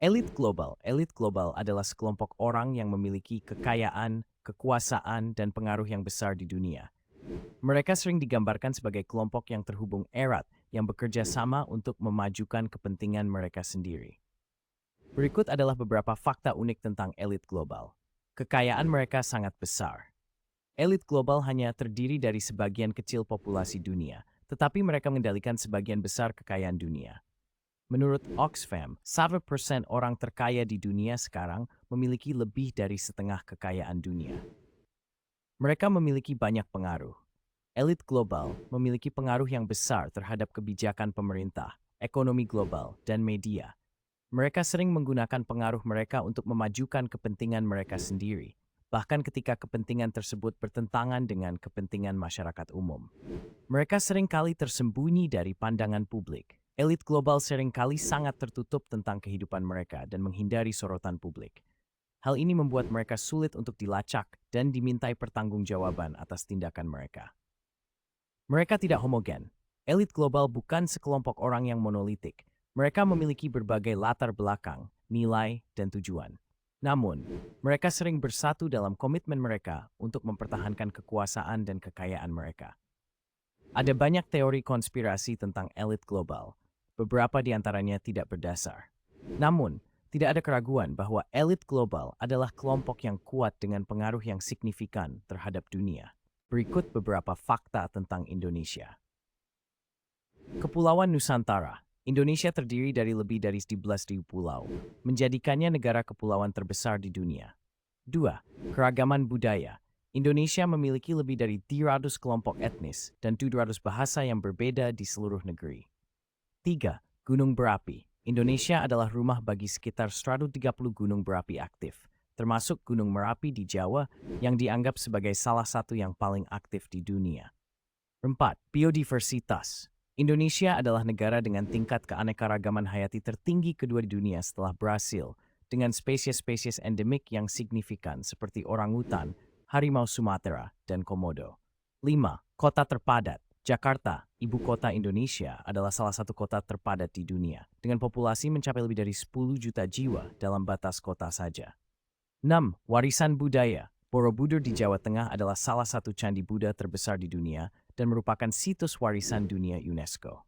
Elit global adalah sekelompok orang yang memiliki kekayaan, kekuasaan, dan pengaruh yang besar di dunia. Mereka sering digambarkan sebagai kelompok yang terhubung erat yang bekerja sama untuk memajukan kepentingan mereka sendiri. Berikut adalah beberapa fakta unik tentang elit global. Kekayaan mereka sangat besar. Elit global hanya terdiri dari sebagian kecil populasi dunia, tetapi mereka mengendalikan sebagian besar kekayaan dunia. Menurut Oxfam, 1% orang terkaya di dunia sekarang memiliki lebih dari setengah kekayaan dunia. Mereka memiliki banyak pengaruh. Elit global memiliki pengaruh yang besar terhadap kebijakan pemerintah, ekonomi global, dan media. Mereka sering menggunakan pengaruh mereka untuk memajukan kepentingan mereka sendiri, bahkan ketika kepentingan tersebut bertentangan dengan kepentingan masyarakat umum. Mereka seringkali tersembunyi dari pandangan publik. Elit global seringkali sangat tertutup tentang kehidupan mereka dan menghindari sorotan publik. Hal ini membuat mereka sulit untuk dilacak dan dimintai pertanggungjawaban atas tindakan mereka. Mereka tidak homogen. Elit global bukan sekelompok orang yang monolitik. Mereka memiliki berbagai latar belakang, nilai, dan tujuan. Namun, mereka sering bersatu dalam komitmen mereka untuk mempertahankan kekuasaan dan kekayaan mereka. Ada banyak teori konspirasi tentang elit global. Beberapa di antaranya tidak berdasar. Namun, tidak ada keraguan bahwa elit global adalah kelompok yang kuat dengan pengaruh yang signifikan terhadap dunia. Berikut beberapa fakta tentang Indonesia. Kepulauan Nusantara. Indonesia terdiri dari lebih dari 11.000 pulau, menjadikannya negara kepulauan terbesar di dunia. 2. Keragaman budaya. Indonesia memiliki lebih dari 300 kelompok etnis dan 700 bahasa yang berbeda di seluruh negeri. 3. Gunung berapi. Indonesia adalah rumah bagi sekitar 130 gunung berapi aktif, termasuk Gunung Merapi di Jawa yang dianggap sebagai salah satu yang paling aktif di dunia. 4. Biodiversitas. Indonesia adalah negara dengan tingkat keanekaragaman hayati tertinggi kedua di dunia setelah Brasil, dengan spesies-spesies endemik yang signifikan seperti orangutan, harimau Sumatera, dan komodo. 5. Kota terpadat. Jakarta, ibu kota Indonesia, adalah salah satu kota terpadat di dunia, dengan populasi mencapai lebih dari 10 juta jiwa dalam batas kota saja. 6. Warisan budaya. Borobudur di Jawa Tengah adalah salah satu candi Buddha terbesar di dunia dan merupakan situs warisan dunia UNESCO.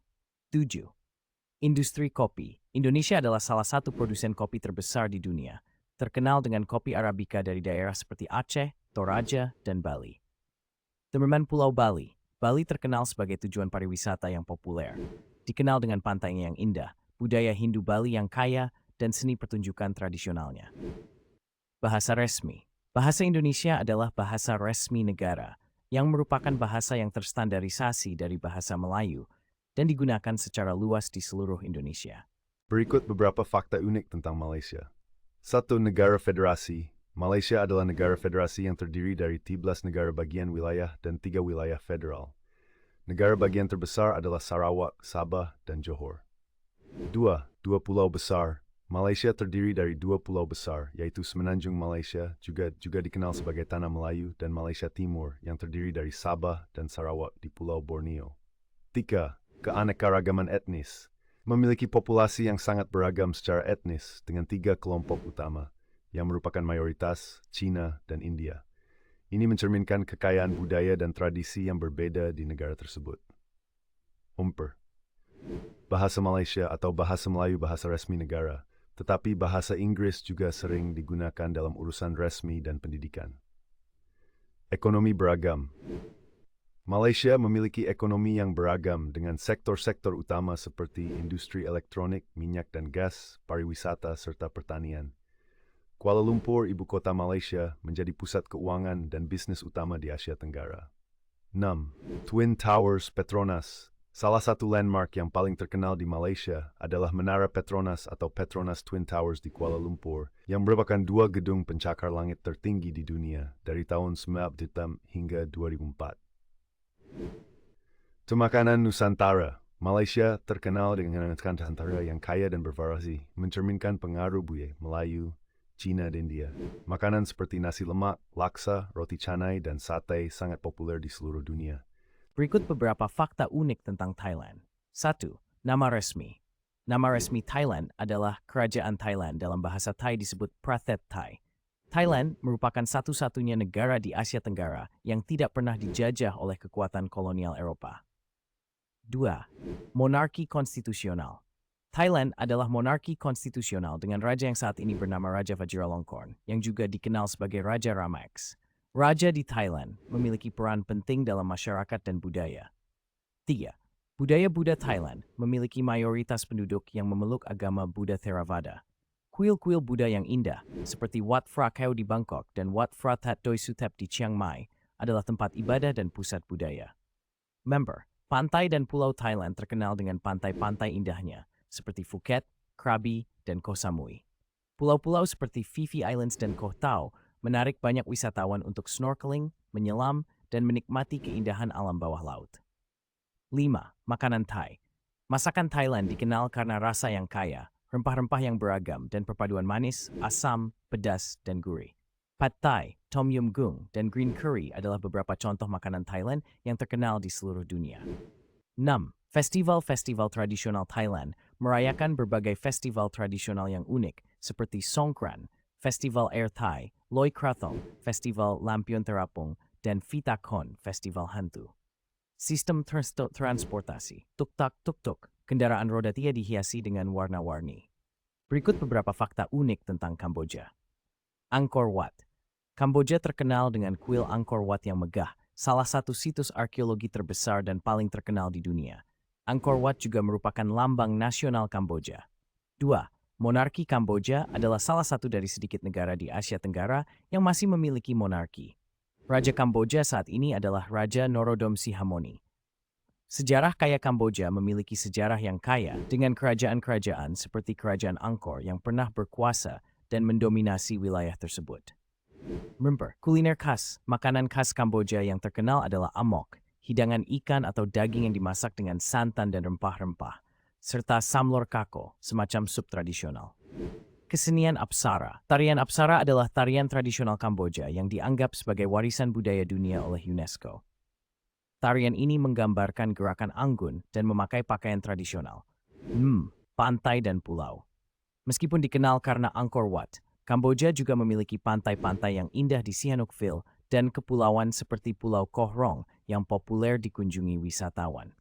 7. Industri kopi. Indonesia adalah salah satu produsen kopi terbesar di dunia, terkenal dengan kopi Arabica dari daerah seperti Aceh, Toraja, dan Bali. Teman Pulau Bali. Bali terkenal sebagai tujuan pariwisata yang populer. Dikenal dengan pantainya yang indah, budaya Hindu Bali yang kaya, dan seni pertunjukan tradisionalnya. Bahasa resmi. Bahasa Indonesia adalah bahasa resmi negara, yang merupakan bahasa yang terstandarisasi dari bahasa Melayu dan digunakan secara luas di seluruh Indonesia. Berikut beberapa fakta unik tentang Malaysia. 1. Negara federasi. Malaysia adalah negara federasi yang terdiri dari 13 negara bagian wilayah dan 3 wilayah federal. Negara bagian terbesar adalah Sarawak, Sabah, dan Johor. 2. Dua pulau besar. Malaysia terdiri dari 2 pulau besar, yaitu Semenanjung Malaysia, juga dikenal sebagai Tanah Melayu, dan Malaysia Timur, yang terdiri dari Sabah dan Sarawak di Pulau Borneo. 3. Keanekaragaman etnis. Memiliki populasi yang sangat beragam secara etnis dengan 3 kelompok utama, yang merupakan mayoritas Cina dan India. Ini mencerminkan kekayaan budaya dan tradisi yang berbeda di negara tersebut. 4. Bahasa Malaysia atau bahasa Melayu bahasa resmi negara, tetapi bahasa Inggris juga sering digunakan dalam urusan resmi dan pendidikan. Ekonomi beragam. Malaysia memiliki ekonomi yang beragam dengan sektor-sektor utama seperti industri elektronik, minyak dan gas, pariwisata, serta pertanian. Kuala Lumpur, ibu kota Malaysia, menjadi pusat keuangan dan bisnis utama di Asia Tenggara. 6. Twin Towers Petronas. Salah satu landmark yang paling terkenal di Malaysia adalah Menara Petronas atau Petronas Twin Towers di Kuala Lumpur, yang merupakan 2 gedung pencakar langit tertinggi di dunia dari tahun 1996 hingga 2004. Makanan Nusantara. Malaysia terkenal dengan makanan Nusantara yang kaya dan bervariasi, mencerminkan pengaruh budaya Melayu, Cina, dan India. Makanan seperti nasi lemak, laksa, roti canai, dan sate sangat populer di seluruh dunia. Berikut beberapa fakta unik tentang Thailand. 1. Nama resmi. Nama resmi Thailand adalah Kerajaan Thailand, dalam bahasa Thai disebut Prathet Thai. Thailand merupakan satu-satunya negara di Asia Tenggara yang tidak pernah dijajah oleh kekuatan kolonial Eropa. 2. Monarki konstitusional. Thailand adalah monarki konstitusional dengan raja yang saat ini bernama Raja Vajiralongkorn, yang juga dikenal sebagai Raja Ramax. Raja di Thailand memiliki peran penting dalam masyarakat dan budaya. 3. Budaya Buddha Thailand memiliki mayoritas penduduk yang memeluk agama Buddha Theravada. Kuil-kuil Buddha yang indah, seperti Wat Phra Kaew di Bangkok dan Wat Phra That Doi Suthep di Chiang Mai, adalah tempat ibadah dan pusat budaya. Member, pantai dan pulau Thailand terkenal dengan pantai-pantai indahnya, seperti Phuket, Krabi, dan Koh Samui. Pulau-pulau seperti Phi Phi Islands dan Koh Tao menarik banyak wisatawan untuk snorkeling, menyelam, dan menikmati keindahan alam bawah laut. 5. Makanan Thai. Masakan Thailand dikenal karena rasa yang kaya, rempah-rempah yang beragam, dan perpaduan manis, asam, pedas, dan gurih. Pad Thai, Tom Yum Goong, dan Green Curry adalah beberapa contoh makanan Thailand yang terkenal di seluruh dunia. 6. Festival-festival tradisional Thailand merayakan berbagai festival tradisional yang unik, seperti Songkran, Festival Air Thai, Loy Krathong, Festival Lampion Terapung, dan Vitakon, Festival Hantu. Sistem transportasi, tuk-tak-tuk-tuk, kendaraan roda 3 dihiasi dengan warna-warni. Berikut beberapa fakta unik tentang Kamboja. Angkor Wat. Kamboja terkenal dengan kuil Angkor Wat yang megah, salah satu situs arkeologi terbesar dan paling terkenal di dunia. Angkor Wat juga merupakan lambang nasional Kamboja. 2. Monarki Kamboja adalah salah satu dari sedikit negara di Asia Tenggara yang masih memiliki monarki. Raja Kamboja saat ini adalah Raja Norodom Sihamoni. Sejarah kaya Kamboja memiliki sejarah yang kaya dengan kerajaan-kerajaan seperti Kerajaan Angkor yang pernah berkuasa dan mendominasi wilayah tersebut. Remember, kuliner khas, makanan khas Kamboja yang terkenal adalah amok, hidangan ikan atau daging yang dimasak dengan santan dan rempah-rempah, serta samlor kako, semacam sup tradisional. Kesenian Apsara. Tarian Apsara adalah tarian tradisional Kamboja yang dianggap sebagai warisan budaya dunia oleh UNESCO. Tarian ini menggambarkan gerakan anggun dan memakai pakaian tradisional. Pantai dan pulau. Meskipun dikenal karena Angkor Wat, Kamboja juga memiliki pantai-pantai yang indah di Sihanoukville dan kepulauan seperti Pulau Koh Rong yang populer dikunjungi wisatawan.